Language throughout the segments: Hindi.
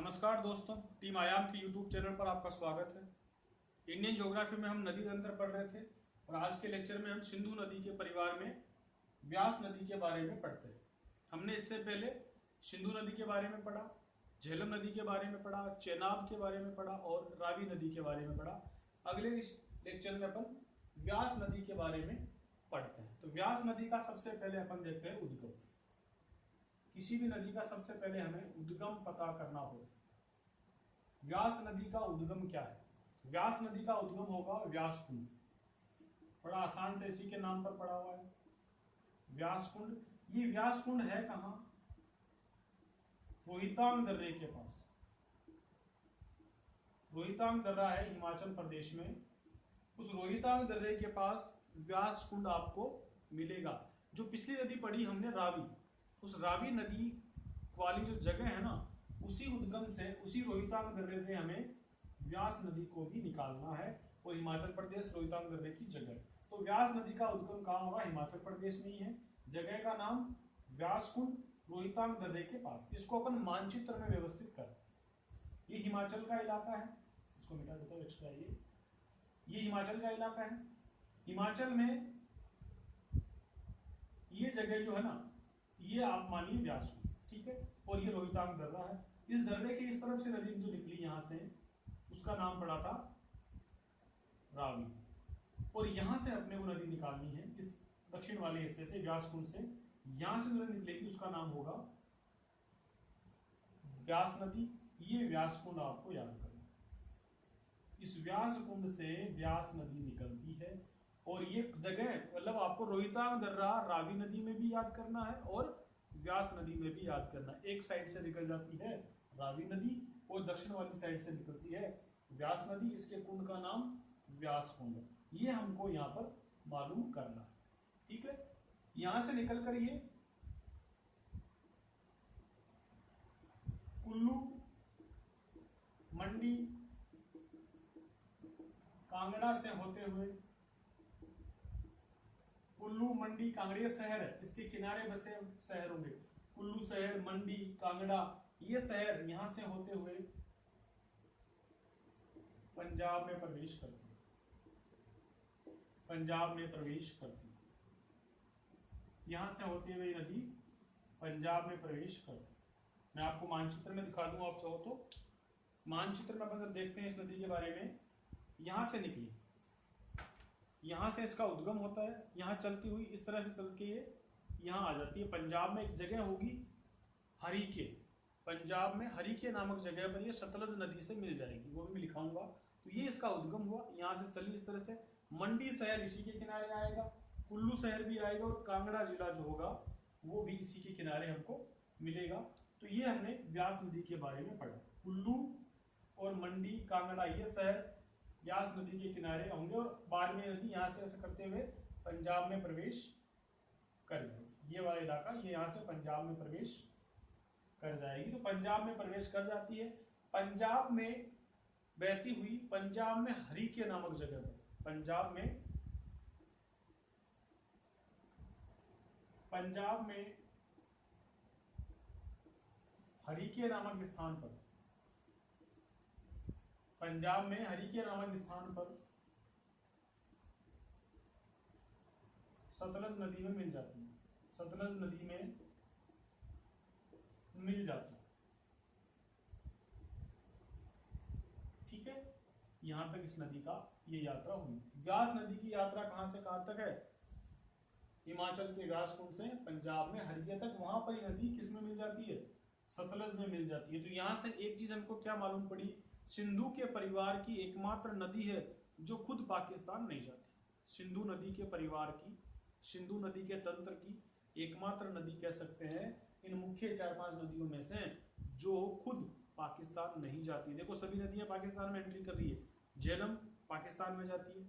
नमस्कार दोस्तों, टीम आयाम के यूट्यूब चैनल पर आपका स्वागत है। इंडियन ज्योग्राफी में हम नदी तंत्र पढ़ रहे थे और आज के लेक्चर में हम सिंधु नदी के परिवार में व्यास नदी के बारे में पढ़ते हैं। हमने इससे पहले सिंधु नदी के बारे में पढ़ा, झेलम नदी के बारे में पढ़ा, चेनाब के बारे में पढ़ा और रावी नदी के बारे में पढ़ा। अगले इस लेक्चर में अपन व्यास नदी के बारे में पढ़ते हैं। तो व्यास नदी का सबसे पहले अपन देखते हैं उद्गम। किसी भी नदी का सबसे पहले हमें उद्गम पता करना होगा। व्यास नदी का उद्गम क्या है? व्यास नदी का उद्गम होगा व्यास कुंड। बड़ा आसान से इसी के नाम पर पड़ा हुआ है, व्यास कुंड। ये व्यास कुंड है कहां? रोहितांग दर्रे के पास। रोहितांग दर्रा है हिमाचल प्रदेश में। उस रोहितांग दर्रे के पास व्यास कुंड आपको मिलेगा। जो पिछली नदी पढ़ी हमने रावी, उस रावी नदी वाली जो जगह है ना, उसी उद्गम से, उसी रोहितांग दर्रे से हमें व्यास नदी को भी निकालना है। और हिमाचल प्रदेश रोहितांग दर्रे की जगह, तो व्यास नदी का उद्गम कहाँ होगा? हिमाचल प्रदेश में ही है। जगह का नाम व्यास कुंड, रोहितांग दर्रे के पास। इसको अपन मानचित्र में व्यवस्थित कर, ये हिमाचल का इलाका है। इसको मिटा देता हूं एक्स्ट्रा। ये हिमाचल का इलाका है। हिमाचल में ये जगह जो है ना, ये आप मानिए व्यास कुंड, ठीक है। और ये रोहितांग दर्रा है। इस दर्रे के इस तरफ से नदी जो निकली यहां से, उसका नाम पड़ा था रावी। और यहां से अपने को नदी निकालनी है, इस दक्षिण वाले हिस्से से, व्यास कुंड से। यहां से नदी निकलेगी, उसका नाम होगा व्यास नदी। ये व्यास कुंड आपको याद करना। इस व्यास कुंड से व्यास नदी निकलती है। और ये जगह मतलब आपको रोहितांग दर्रा रावी नदी में भी याद करना है और व्यास नदी में भी याद करना है। एक साइड से निकल जाती है रावी नदी और दक्षिण वाली साइड से निकलती है व्यास नदी। इसके कुंड का नाम व्यास कुंड है। ये हमको यहाँ पर मालूम करना है, ठीक है। यहां से निकल कर ये कुल्लू, मंडी, कांगड़ा से होते हुए, कुल्लू, मंडी, कांगड़ा शहर है, इसके किनारे बसे शहर होंगे। कुल्लू शहर, मंडी, कांगड़ा, ये शहर यहां से होते हुए पंजाब में प्रवेश करती है। पंजाब में प्रवेश करती है। यहां से होते हुए नदी पंजाब में प्रवेश करती है। मैं आपको मानचित्र में दिखा दूं, आप चाहो तो। मानचित्र में अपन देखते हैं इस नदी के बारे में। यहां से निकली, यहां से इसका उद्गम होता है, यहां चलती हुई इस तरह से चल के ये यहां आ जाती है। पंजाब में एक जगह होगी हरीके, पंजाब में हरीके नामक जगह पर ये सतलज नदी से मिल जाएगी, वो भी मैं लिखाऊंगा। तो ये इसका उद्गम हुआ, यहां से चली इस तरह से। मंडी शहर इसी के किनारे आएगा, कुल्लू शहर भी आएगा और कांगड़ा जिला जो होगा वो भी इसी के किनारे हमको मिलेगा। तो ये हमने व्यास नदी के बारे में पढ़ा। कुल्लू और मंडी, कांगड़ा, ये शहर व्यास नदी के किनारे होंगे और बारहवीं नदी यहां से ऐसे करते हुए पंजाब में प्रवेश कर जाएगी। ये वाला इलाका ये यहां से पंजाब में प्रवेश कर जाएगी। तो पंजाब में प्रवेश कर जाती है। पंजाब में बहती हुई, पंजाब में हरीके नामक जगह पर, पंजाब में हरीके नामक स्थान पर, पंजाब में हरीके नामक स्थान पर सतलज नदी में मिल जाती है। सतलज नदी में मिल जाती है, ठीक है। यहां तक इस नदी का ये यात्रा हुई। व्यास नदी की यात्रा कहां से कहां तक है? हिमाचल के व्यास कुंड से पंजाब में हरिया तक। वहां पर ये नदी किस में मिल जाती है? सतलज में मिल जाती है। तो यहां से एक चीज हमको क्या मालूम पड़ी? सिंधु के परिवार की एकमात्र नदी है जो खुद पाकिस्तान नहीं जाती। सिंधु नदी के परिवार की, सिंधु नदी के तंत्र की एकमात्र नदी कह सकते हैं इन मुख्य 4-5 नदियों में से जो खुद पाकिस्तान नहीं जाती। देखो सभी नदियां पाकिस्तान में एंट्री कर रही है। झेलम पाकिस्तान में जाती है,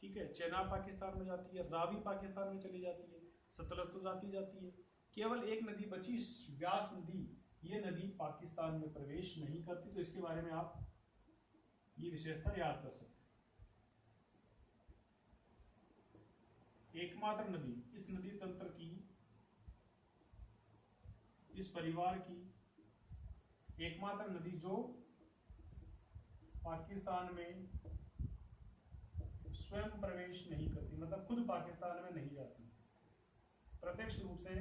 ठीक है। चेनाब पाकिस्तान में जाती है, रावी पाकिस्तान में चली जाती है, सतलज तो जाती है। केवल एक नदी बची, व्यास नदी। ये नदी पाकिस्तान में प्रवेश नहीं करती। तो इसके बारे में आप ये विशेषता याद कर सकते हैं। एकमात्र नदी, इस नदी तंत्र की, इस परिवार की एकमात्र नदी जो पाकिस्तान में स्वयं प्रवेश नहीं करती, मतलब खुद पाकिस्तान में नहीं जाती, प्रत्यक्ष रूप से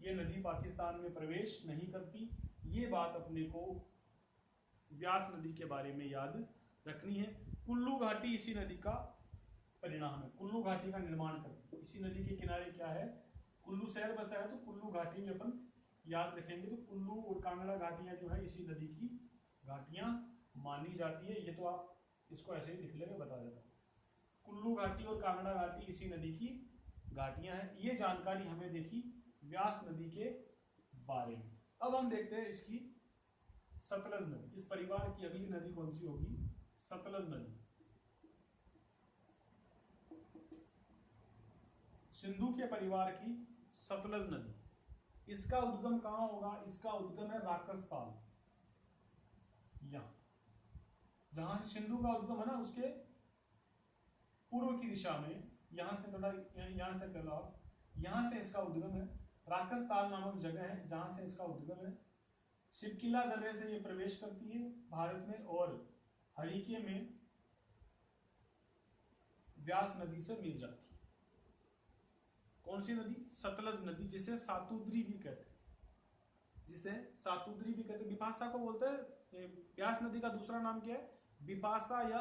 ये नदी पाकिस्तान में प्रवेश नहीं करती। ये बात अपने को व्यास नदी के बारे में याद रखनी है। कुल्लू घाटी इसी नदी का परिणाम है, कुल्लू घाटी का निर्माण करती है। इसी नदी के किनारे क्या है, कुल्लू शहर बसा है, तो कुल्लू घाटी में अपन याद रखेंगे। तो कुल्लू और कांगड़ा घाटियां जो है इसी नदी की घाटियां मानी जाती है। ये तो आप इसको ऐसे ही लिख लेंगे, बता देता हूँ। कुल्लू घाटी और कांगड़ा घाटी इसी नदी की घाटियां हैं। ये जानकारी हमें देखी व्यास नदी के बारे में। अब हम देखते हैं इसकी सतलज नदी। इस परिवार की अगली नदी कौन सी होगी, सतलज नदी। सिंधु के परिवार की सतलज नदी, इसका उद्गम कहां होगा, इसका उद्गम है राकसताल। यहां जहां से सिंधु का उद्गम है ना, उसके पूर्व की दिशा में, यहां से थोड़ा यहां से कर लो आप, यहां से इसका उद्गम है। राकसताल नामक जगह है जहां से इसका उद्गम है। शिवकिला दर्रे से ये प्रवेश करती है भारत में और हरिके में व्यास नदी से मिल जाती है। कौन सी नदी, सतलज नदी, जिसे सातुद्री भी कहते हैं, जिसे सातुद्री भी कहते हैं। बिपाशा को बोलते हैं। व्यास नदी का दूसरा नाम क्या है, बिपाशा या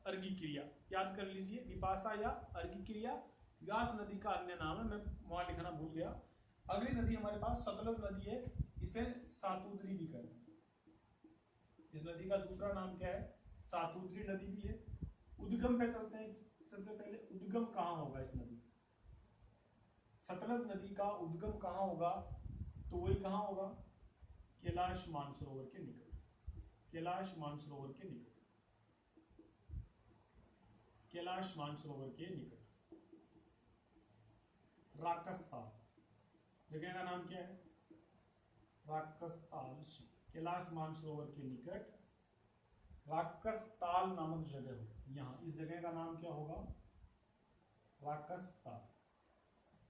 अर्घिक्रिया, याद कर लीजिए, बिपाशा या अर्घिक्रिया व्यास नदी का अन्य नाम है। मैं वहां लिखना भूल गया। अगली नदी हमारे पास सतलज नदी है, इसे सातुद्री भी कहते हैं। इस नदी का दूसरा नाम क्या है, सातुद्री नदी भी है। उद्गम पे चलते हैं। सबसे पहले उद्गम कहाँ होगा इस नदी, सतलज नदी का उद्गम कहाँ होगा, तो वही कहाँ होगा, कैलाश मानसरोवर के निकट, कैलाश मानसरोवर के निकट, कैलाश मानसरोवर के निकट। राकसताल जगह का नाम क्या है, राकसताल। कैलाश मानसरोवर के निकट राकसताल नामक जगह हो। यहाँ इस जगह का नाम क्या होगा, राकसताल।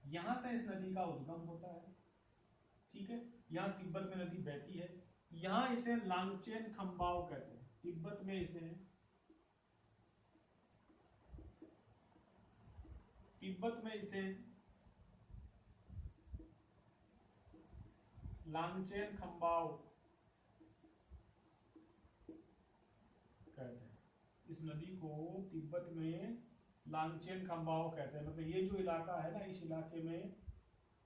यहां से इस नदी का उद्गम होता है, ठीक है। यहाँ तिब्बत में नदी बहती है। यहाँ इसे लांगचेन खंबाओ कहते हैं, तिब्बत में इसे लांगचेन खंबाओ कहते हैं। इस नदी को तिब्बत में लांगचेन खंबाओ कहते हैं। मतलब ये जो इलाका है ना, इस इलाके में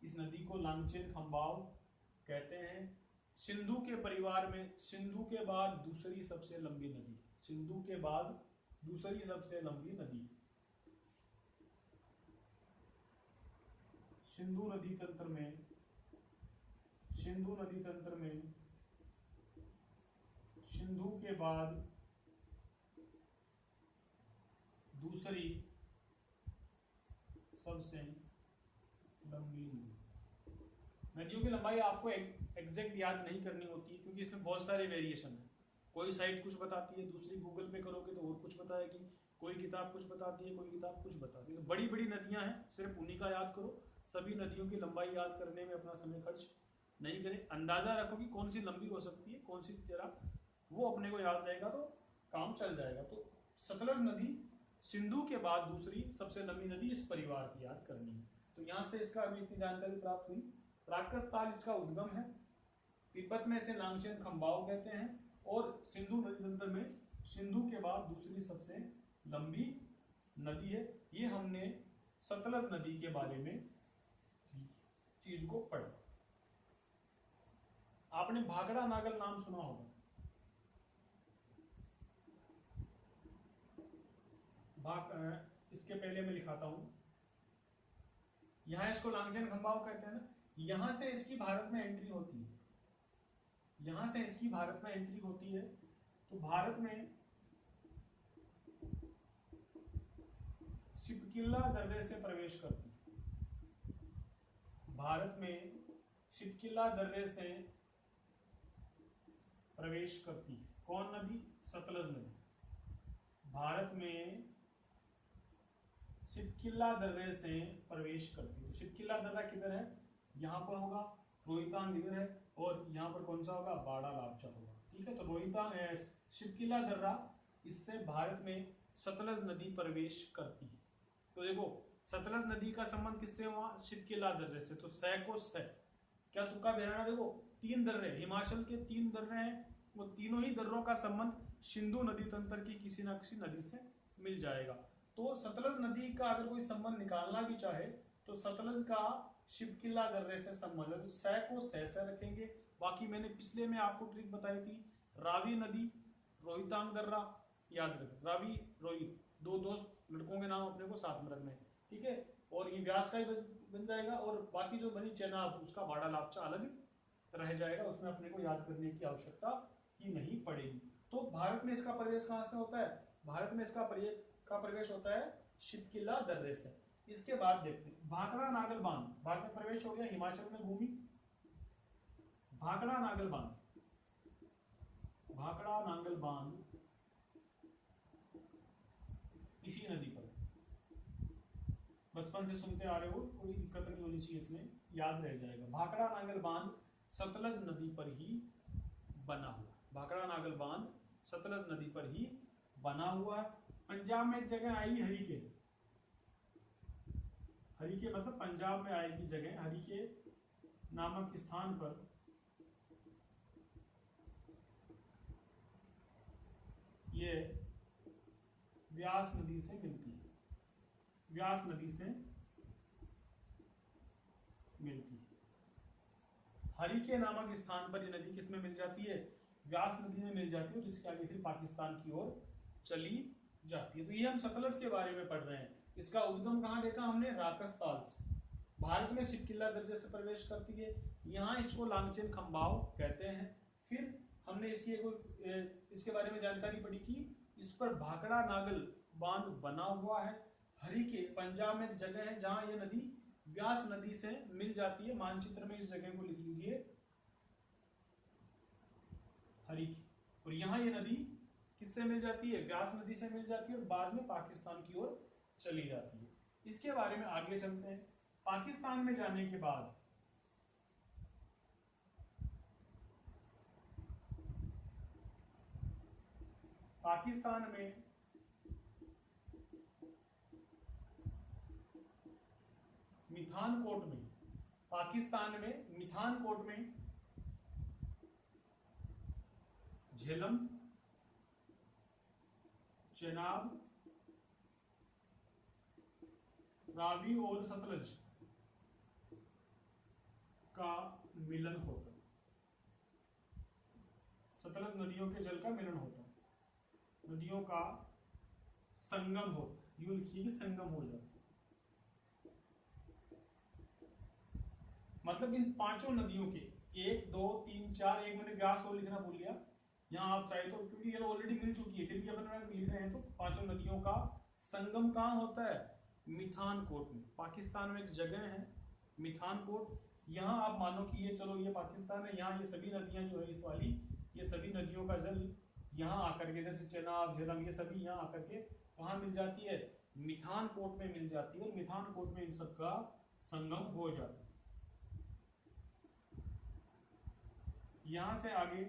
इस नदी को लांगचेन खंबाओ कहते हैं। सिंधु के परिवार में सिंधु के बाद दूसरी सबसे लंबी नदी, सिंधु के बाद दूसरी सबसे लंबी नदी। सिंधु नदी तंत्र में सिंधु के बाद दूसरी सबसे लंबी नदी। नदियों की लंबाई आपको एग्जैक्ट याद नहीं करनी होती, क्योंकि इसमें बहुत सारे वेरिएशन है। कोई साइट कुछ बताती है, दूसरी गूगल पे करोगे तो और कुछ बताएगी, कोई किताब कुछ बताती है, कोई किताब कुछ बताती है। तो बड़ी बड़ी नदियां हैं, सिर्फ उन्हीं का याद करो। सभी नदियों की लंबाई याद करने में अपना समय खर्च नहीं करें। अंदाजा रखो कि कौन सी लंबी हो सकती है, कौन सी जरा, वो अपने को याद रहेगा तो काम चल जाएगा। तो सतलज नदी सिंधु के बाद दूसरी सबसे लंबी नदी, इस परिवार की याद करनी है। तो यहाँ से इसका अभी इतनी जानकारी प्राप्त हुई। राकसताल इसका उद्गम है, तिब्बत में इसे लांगचेन खंबाओ कहते हैं, और सिंधु नदी तंत्र में सिंधु के बाद दूसरी सबसे लंबी नदी है। ये हमने सतलज नदी के बारे में चीज को पढ़ा। आपने भाखड़ा नागल नाम सुना होगा। इसके पहले मैं लिखाता हूं। यहां इसको लांगचेन खंबाओ कहते हैं ना। यहां से इसकी भारत में एंट्री होती है, यहां से इसकी भारत में एंट्री होती है। तो भारत में शिपकिला दर्रे से प्रवेश करती है, भारत में शिपकिला दर्रे से प्रवेश करती है। कौन नदी, सतलज नदी। भारत में शिपकिला दर्रे से प्रवेश करती है। तो शिपकिला दर्रा किधर है, यहां पर होगा, रोहितांग इधर है, और यहां पर कौन सा होगा, बाड़ा लापचा होगा। ठीक है, तो रोहितांग शिपकिला दर्रा, इससे भारत में सतलज नदी प्रवेश करती है। तो देखो सतलज नदी का संबंध किससे हुआ, शिपकिला दर्रे से, तो सै को सै, क्या तुक्का बेराना, देखो 3 दर्रे, हिमाचल के 3 दर्रे हैं, वो तीनों ही दर्रों का संबंध सिंधु नदी तंत्र की किसी न किसी नदी से मिल जाएगा। तो सतलज नदी का अगर कोई संबंध निकालना भी चाहे तो सतलज का शिपकिला दर्रे से संबंध है, तो सै को सै से रखेंगे। बाकी मैंने पिछले में आपको ट्रिक बताई थी, रावी नदी, रोहितांग दर्रा, याद रखें, रावी रोहित, 2 दोस्त लड़कों के नाम अपने को साथ में रखने हैं, ठीक है। और ये व्यास का ही बन जाएगा, और बाकी जो बनी चेनाब उसका बाड़ा लापचा अलग रह जाएगा, उसमें अपने को याद करने की आवश्यकता ही नहीं पड़ेगी। तो भारत में इसका प्रवेश कहाँ से होता है, भारत में इसका प्रवेश होता है शिपकिला दर्रे से। इसके बाद देखते हैं भाखड़ा नागल बांध, भारत में प्रवेश हो गया, हिमाचल में भूमि, भाखड़ा नागल बांध, भाखड़ा नांगल बांध इसी नदी पर, बचपन से सुनते आ रहे हो, कोई दिक्कत नहीं होनी चाहिए, इसमें याद रह जाएगा। भाखड़ा नांगल बांध सतलज नदी पर ही बना हुआ, भाखड़ा नांगल बांध सतलज नदी पर ही बना हुआ है। पंजाब में एक जगह आई हरिके, हरिके मतलब पंजाब में आएगी जगह, हरिके नामक स्थान पर ये व्यास नदी से मिलती है, व्यास नदी से मिलती है। हरिके नामक स्थान पर ये नदी किस में मिल जाती है, व्यास नदी में मिल जाती है, और इसके आगे फिर पाकिस्तान की ओर चली जाती है। तो ये हम सतलज के बारे में पढ़ रहे हैं। इसका उद्गम कहाँ देखा हमने, राकसताल से, भारत में शिपकिला दर्रे से प्रवेश करती है, यहाँ इसको लांगचेन खंबाव कहते हैं। फिर हमने इसके बारे में जानकारी पढ़ी कि इस पर भाखड़ा नागल बांध बना हुआ है। हरिके पंजाब में एक जगह है जहां ये नदी व्यास नदी से मिल जाती है, मानचित्र में इस जगह को लिख लीजिए हरिके, और यहाँ ये नदी किससे मिल जाती है, व्यास नदी से मिल जाती है, और बाद में पाकिस्तान की ओर चली जाती है। इसके बारे में आगे चलते हैं। पाकिस्तान में जाने के बाद पाकिस्तान में मिठानकोट में, पाकिस्तान में मिठानकोट में झेलम, चेनाब, रावी और सतलज का मिलन होता है, सतलज नदियों के जल का मिलन होता है, नदियों का संगम हो, यूं लिखिए कि संगम हो जाता है। मतलब इन 5 नदियों के 1 2 3 4, एक मैंने व्यास और लिखना भूल गया, यहाँ आप चाहे तो, क्योंकि ये ऑलरेडी मिल चुकी है, फिर भी अपन लिख रहे हैं, तो 5 नदियों का संगम कहाँ होता है, मिठानकोट में। पाकिस्तान में एक जगह है मिठानकोट, यहाँ आप मानो कि ये, चलो ये पाकिस्तान है, यहाँ ये सभी नदियां जो है इस वाली, ये सभी नदियों का जल यहाँ आकर के, जैसे चेनाब, झेलम, ये सभी यहाँ आकर के कहाँ मिल जाती है, मिठानकोट में मिल जाती है, और मिठानकोट में इन सब का संगम हो जाता है। यहां से आगे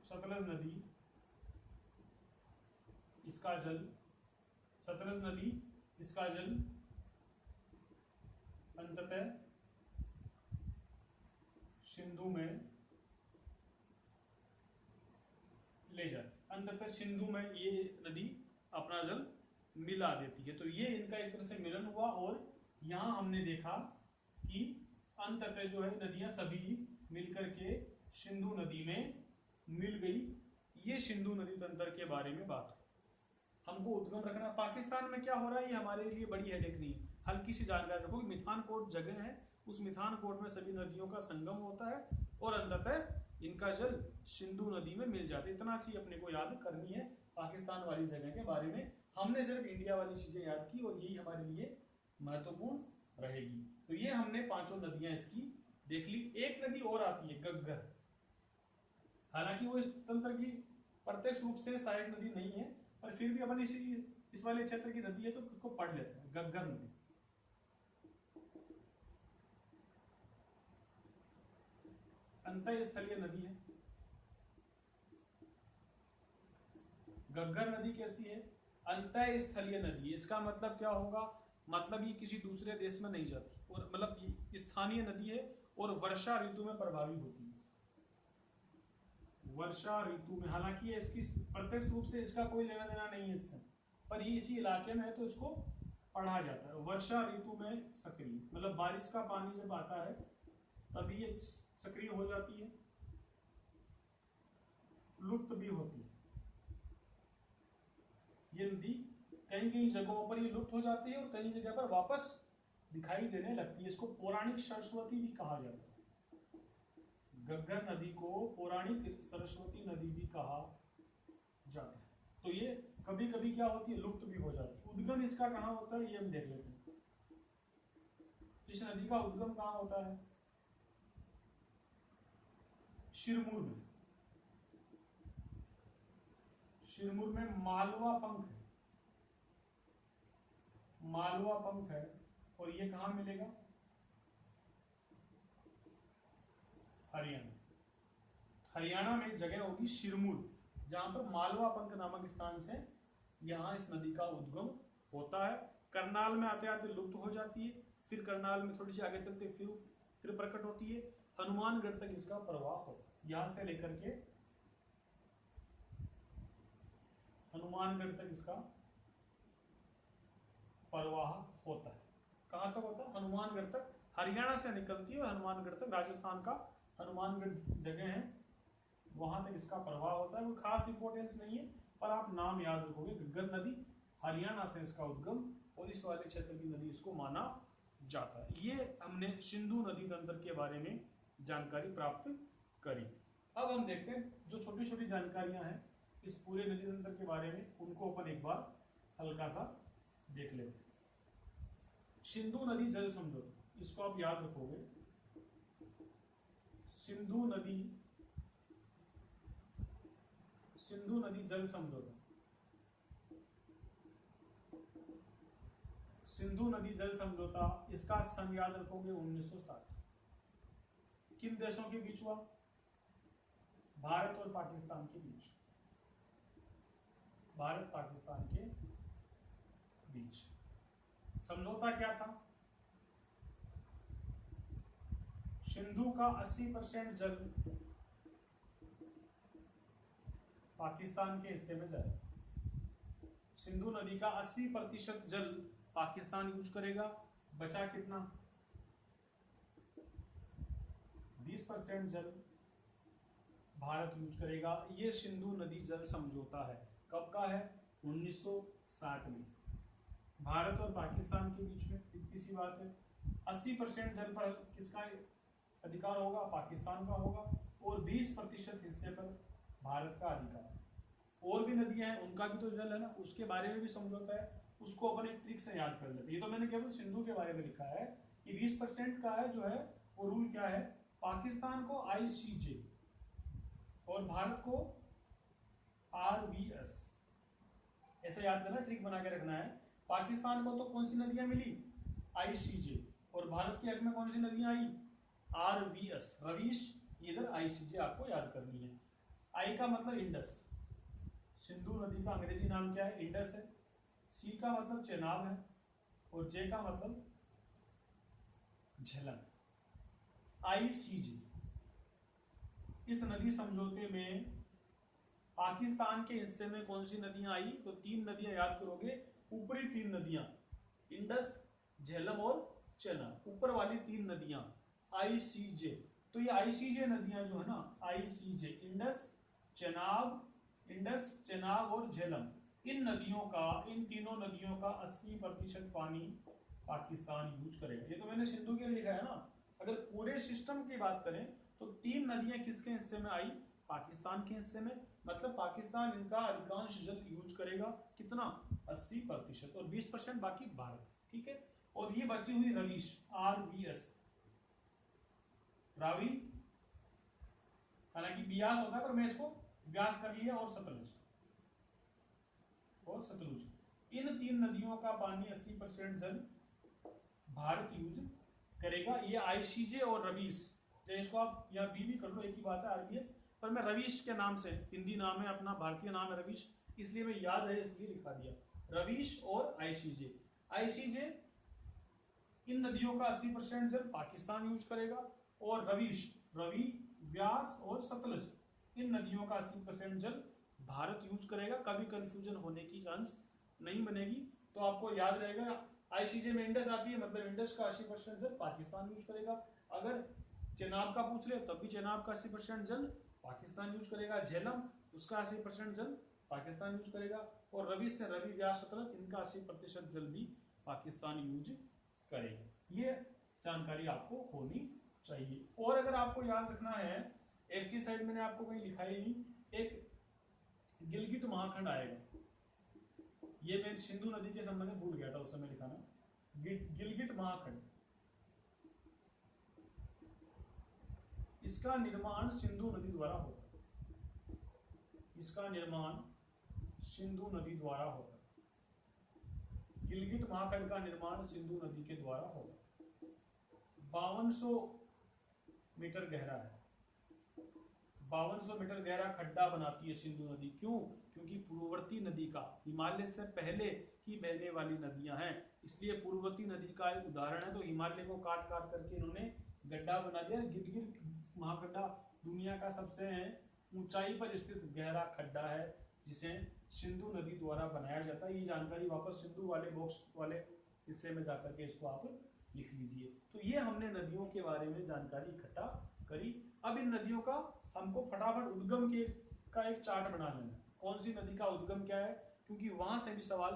सतलज नदी, इसका जल, सतलज नदी इसका जल अंततः सिंधु में ले जाती, अंततः सिंधु में ये नदी अपना जल मिला देती है। तो ये इनका एक तरह से मिलन हुआ, और यहां हमने देखा कि अंततः जो है नदियां सभी मिलकर के सिंधु नदी में मिल गई। ये सिंधु नदी तंत्र के बारे में बात हमको उद्गम रखना। पाकिस्तान में क्या हो रहा है ये हमारे लिए बड़ी हेडेक नहीं, हल्की सी जानकारी रखो कि मिठानकोट जगह है, उस मिठानकोट में सभी नदियों का संगम होता है, और अंततः इनका जल सिंधु नदी में मिल जाता है। इतना सी अपने को याद करनी है पाकिस्तान वाली जगह के बारे में। हमने सिर्फ इंडिया वाली चीजें याद की, और यही हमारे लिए महत्वपूर्ण रहेगी। तो ये हमने 5 नदियां इसकी देख ली। एक नदी और आती है गग्गर, हालांकि वो इस तंत्र की प्रत्यक्ष रूप से सहायक नदी नहीं है, पर फिर भी अपन इस वाले क्षेत्र की नदी है तो इसको पढ़ लेते हैं, गग्गर नदी। अंतःस्थलीय नदी है। घग्गर नदी कैसी है? अंतःस्थलीय नदी है। इसका मतलब क्या होगा? मतलब ये किसी दूसरे देश में नहीं जाती, और मतलब ये स्थानीय नदी है और वर्षा ऋतु में प्रभावी होती है। वर्षा ऋतु में, हालांकि ये इसकी प्रत्यक्ष रूप से इसका कोई लेना देना नहीं है इससे, पर ये इसी इलाके में है तो इसको पढ़ा जाता है। वर्षा ऋतु में सक्रिय, मतलब बारिश का पानी जब आता है तभी ये सक्रिय हो जाती है, लुप्त भी होती है। ये नदी कई कई जगहों पर ये लुप्त हो जाती है और कई जगह पर वापस दिखाई देने लगती है। इसको पौराणिक सरस्वती भी कहा जाता है। घग्गर नदी को पौराणिक सरस्वती नदी भी कहा जाता है। तो ये कभी कभी क्या होती है, लुप्त भी हो जाती है। उद्गम इसका कहाँ होता है ये हम देख लेते हैं। इस नदी का उद्गम कहाँ होता है? शिरमूर में। शिरमूर में मालवा पंख है, मालवा पंख है। और ये कहाँ मिलेगा? हरियाणा। हरियाणा में जगह होगी शिरमूर, जहां पर मालवा पंख नामक स्थान से यहां इस नदी का उद्गम होता है। करनाल में आते आते लुप्त हो जाती है, फिर करनाल में थोड़ी सी आगे चलते फिर प्रकट होती है। हनुमानगढ़ तक इसका प्रवाह होता है, यहां से लेकर के हनुमानगढ़ तक इसका प्रवाह होता है। कहां तक होता है? हनुमानगढ़ तक। हरियाणा से निकलती है और हनुमानगढ़ तक, राजस्थान का हनुमानगढ़ जगह है, वहां तक इसका प्रवाह होता है। कोई खास इंपॉर्टेंस नहीं है, पर आप नाम याद रखोगे। घग्गर नदी हरियाणा से इसका उद्गम, और इस वाले क्षेत्र की नदी इसको माना जाता है। ये हमने सिंधु नदी तंत्र के बारे में जानकारी प्राप्त करी। अब हम देखते हैं जो छोटी छोटी जानकारियां हैं इस पूरे नदी तंत्र के बारे में, उनको अपन एक बार हल्का सा देख लेते हैं। सिंधु नदी जल समझौता, इसको आप याद रखोगे। सिंधु नदी जल समझौता, सिंधु नदी जल समझौता, इसका सन याद रखोगे 1960। किन देशों के बीच हुआ? भारत और पाकिस्तान के बीच। भारत पाकिस्तान के बीच समझौता क्या था? सिंधु का 80% जल पाकिस्तान के हिस्से में जाए। सिंधु नदी का 80% जल पाकिस्तान यूज करेगा, बचा कितना? 20% जल भारत यूज करेगा। ये सिंधु नदी जल समझौता है। कब का है? 1960 में। भारत और पाकिस्तान के बीच में, इतनी सी बात है। 80% जल पर किसका अधिकार होगा? पाकिस्तान का होगा, और 20% हिस्से पर भारत का अधिकार है। और भी नदियां हैं, उनका भी तो जल है ना, उसके बारे में भी समझौता है, उसको अपन एक ट्रिक से याद कर लेते हैं। ये तो मैंने केवल सिंधु के बारे में लिखा है। ये 20% का है जो है वो रूल क्या है? पाकिस्तान को ICJ और भारत को RVS, ऐसे याद करना, ट्रिक बना के रखना है। पाकिस्तान को तो कौन सी नदियां मिली? ICJ, और भारत के हक में कौन सी नदियां आई? RVS, रवीश। इधर ICJ आपको याद करनी है। I का मतलब इंडस, सिंधु नदी का अंग्रेजी नाम क्या है? इंडस है। C का मतलब चेनाब है, और J का मतलब झेलम। ICJ। इस नदी समझौते में पाकिस्तान के हिस्से में कौन सी नदियां आई? तो 3 नदियां याद करोगे, ऊपरी 3 नदियां, इंडस, झेलम और चेनाब। ऊपर वाली 3 नदियां ICJ। तो ये ICJ नदियां जो है ना, ICJ, इंडस, चेनाब और झेलम, इन तीनों नदियों का 80% पानी पाकिस्तान यूज करेगा। ये तो मैंने सिंधु के लिए लिखा है ना। अगर पूरे सिस्टम की बात करें तो 3 नदियां किसके हिस्से में आई? पाकिस्तान के हिस्से में। मतलब पाकिस्तान इनका अधिकांश जल यूज करेगा। कितना? 80%, और 20% बाकी भारत। ठीक है। और ये बची हुई रवीश, RVS, रावी, हालांकि बियास होता है पर मैं इसको व्यास कर लिया, और सतलुज। इन 3 नदियों का पानी 80% जल भारत यूज करेगा। ये ICJ और रवीश चाहे इसको आप यहाँ बी भी कर लो, एक ही बात है, RBS, पर मैं रवीश के नाम से, हिंदी नाम है अपना, भारतीय नाम है रवीश, इसलिए मैं याद है इसलिए लिखा दिया रवीश। और आईसीजे इन नदियों का 80% जल पाकिस्तान यूज करेगा, और रवीश, रवि, व्यास और सतलज, इन नदियों का 80% जल भारत यूज करेगा। कभी कंफ्यूजन होने की चांस नहीं बनेगी, तो आपको याद रहेगा आईसीजे में इंडस आती है, मतलब इंडस का 80% जल पाकिस्तान यूज करेगा। अगर चेनाब का पूछ रहे तब भी चेनाब का 80% जल पाकिस्तान यूज करेगा। झेलम, उसका 80% जल पाकिस्तान यूज करेगा। और रवि से रवि, व्यास, सतलज, इनका 80% जल भी पाकिस्तान यूज करेगा। ये जानकारी आपको होनी चाहिए। और अगर आपको याद रखना है, एक चीज साइड मैंने आपको कहीं लिखा ही नहीं, एक गिलगित महाखंड आएगा, ये मैं सिंधु नदी के संबंध में भूल गया था उस समय लिखाना। गिलगित महाखंड, इसका निर्माण सिंधु नदी द्वारा होता है, इसका निर्माण सिंधु नदी द्वारा होता है। गिलगित महाखंड का निर्माण सिंधु नदी के द्वारा होगा। 5200 मीटर गहरा है, 5200 मीटर गहरा खड्डा बनाती है सिंधु नदी। क्यों? क्योंकि पूर्ववर्ती नदी का, हिमालय से पहले ही बहने वाली नदियां हैं, इसलिए पूर्ववर्ती नदी का एक उदाहरण है। तो हिमालय को काट काट करके इन्होंने गड्ढा बना दिया। गिलगित महाखड्डा दुनिया का सबसे ऊंचाई पर स्थित गहरा खड्डा है, जिसे सिंधु नदी द्वारा बनाया जाता है। ये जानकारी वापस सिंधु वाले बॉक्स वाले हिस्से में जाकर के इसको आप लिख लीजिए। तो ये हमने नदियों के बारे में जानकारी इकट्ठा करी। अब इन नदियों का हमको फटाफट उद्गम का एक चार्ट बना लेना है, कौन सी नदी का उद्गम क्या है, क्योंकि वहां से भी सवाल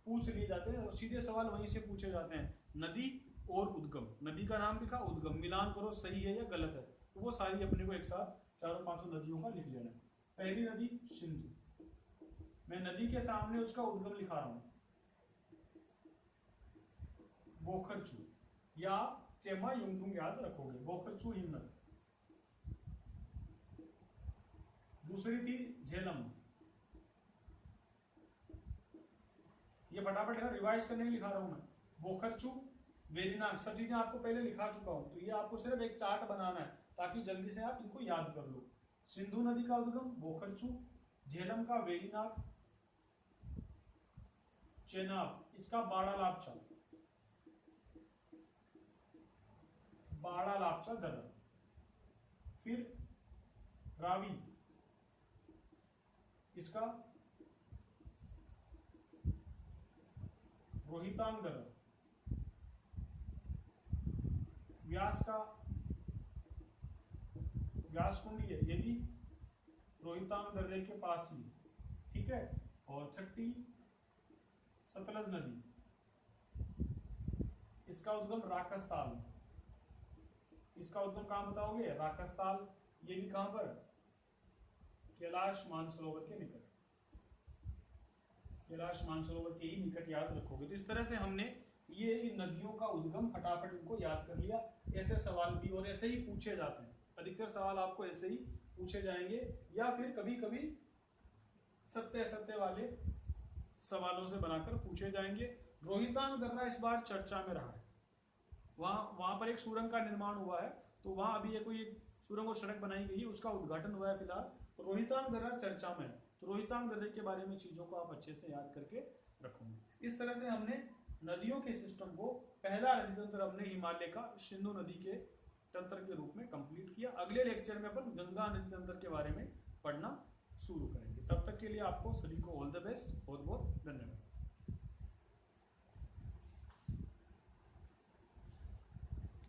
पूछ लिए जाते हैं और सीधे सवाल वहीं से पूछे जाते हैं। नदी और उद्गम, नदी का नाम लिखा, उद्गम, मिलान करो सही है या गलत है, तो वो सारी अपने को एक साथ 400-500 नदियों का लिख लेना। पहली नदी सिंधु, मैं नदी के सामने उसका उद्गम लिखा रहा हूं, बोखरचू या चेमा युंगडुंग याद रखोगे, बोखरचू हिमनद। दूसरी थी झेलम, ये फटाफट है, रिवाइज करने के लिखा रहा हूं मैं, बोखरचू, वेरिनाग, सब चीजें आपको पहले लिखा चुका हूं, तो ये आपको सिर्फ एक चार्ट बनाना है ताकि जल्दी से आप इनको याद कर लो। सिंधु नदी का उद्गम बोखरचू, झेलम का वेरिनाग, चेनाब, इसका बाड़ा लापचा, बाड़ा लापचा दर्रा, फिर रावी, इसका रोहितांग दर्रा, व्यास का व्यास कुंडी है, ये भी रोहितांग दर्रे के पास ही, ठीक है। और छठी सतलज नदी, इसका उद्गम राकसताल, इसका उद्गम कहां बताओगे, राकसताल, ये भी कहां पर, कैलाश मानसरोवर के निकट, कैलाश मानसरोवर के ही निकट याद रखोगे। तो इस तरह से हमने ये नदियों का उद्गम फटाफट इनको याद कर लिया। ऐसे सवाल भी और ऐसे ही पूछे जाते हैं, अधिकतर सवाल आपको ऐसे ही पूछे जाएंगे, या फिर कभी कभी सत्य वाले सवालों से बनाकर पूछे जाएंगे। रोहितांग दर्रा इस बार चर्चा में रहा है, वहां पर एक सुरंग का निर्माण हुआ है, तो वहां अभी कोई सुरंग और सड़क बनाई गई है, उसका उद्घाटन हुआ है फिलहाल। तो रोहितांग दर्रा चर्चा में है, तो रोहितांग दर्रे के बारे में चीजों को आप अच्छे से याद करके रखोगे। इस तरह से हमने नदियों के सिस्टम को, पहला नदी तंत्र हमने हिमालय का सिंधु नदी के तंत्र के रूप में कंप्लीट किया। अगले लेक्चर में अपन गंगा नदी तंत्र के बारे में पढ़ना शुरू करेंगे। तब तक के लिए आपको सभी को ऑल द बेस्ट, बहुत बहुत धन्यवाद।